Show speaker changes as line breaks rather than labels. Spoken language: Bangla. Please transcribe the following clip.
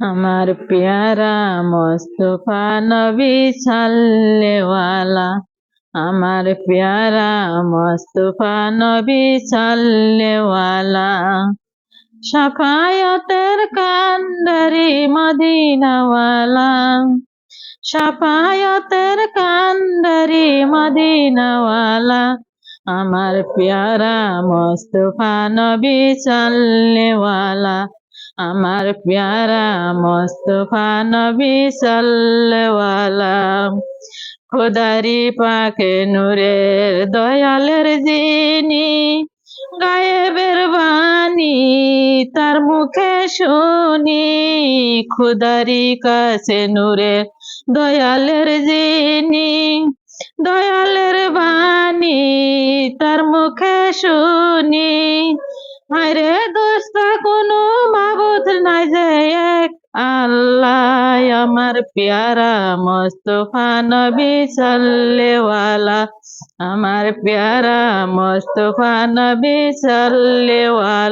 আমার প্যারা মোস্তফা নবী সাল্লেওয়ালা, আমার প্যারা মোস্তফা নবী সাল্লেওয়ালা, শাফায়াতের কান্ডারি মদিনাওয়ালা, শাফায়াতের কান্ডারি মদিনাওয়ালা, আমার প্যারা মোস্তফা নবী সাল্লেওয়ালা, আমার প্যারা মোস্তফা নবী সাল্লেওয়ালা। খোদারি পাকে নূরের দয়ালের যিনি, গায়েবের বাণী তার মুখে শুনি, খোদারি কাছে নূরের দয়ালের যিনি, দয়ালের বাণী তার মুখে শুনি। আরে দোস্ত কোনো মাবুদ নাই যে এক আল্লাহ, আমার প্যারা মোস্তফা নবী সাল্লেওয়ালা, আমার প্যারা মোস্তফা নবী সাল্লেওয়ালা।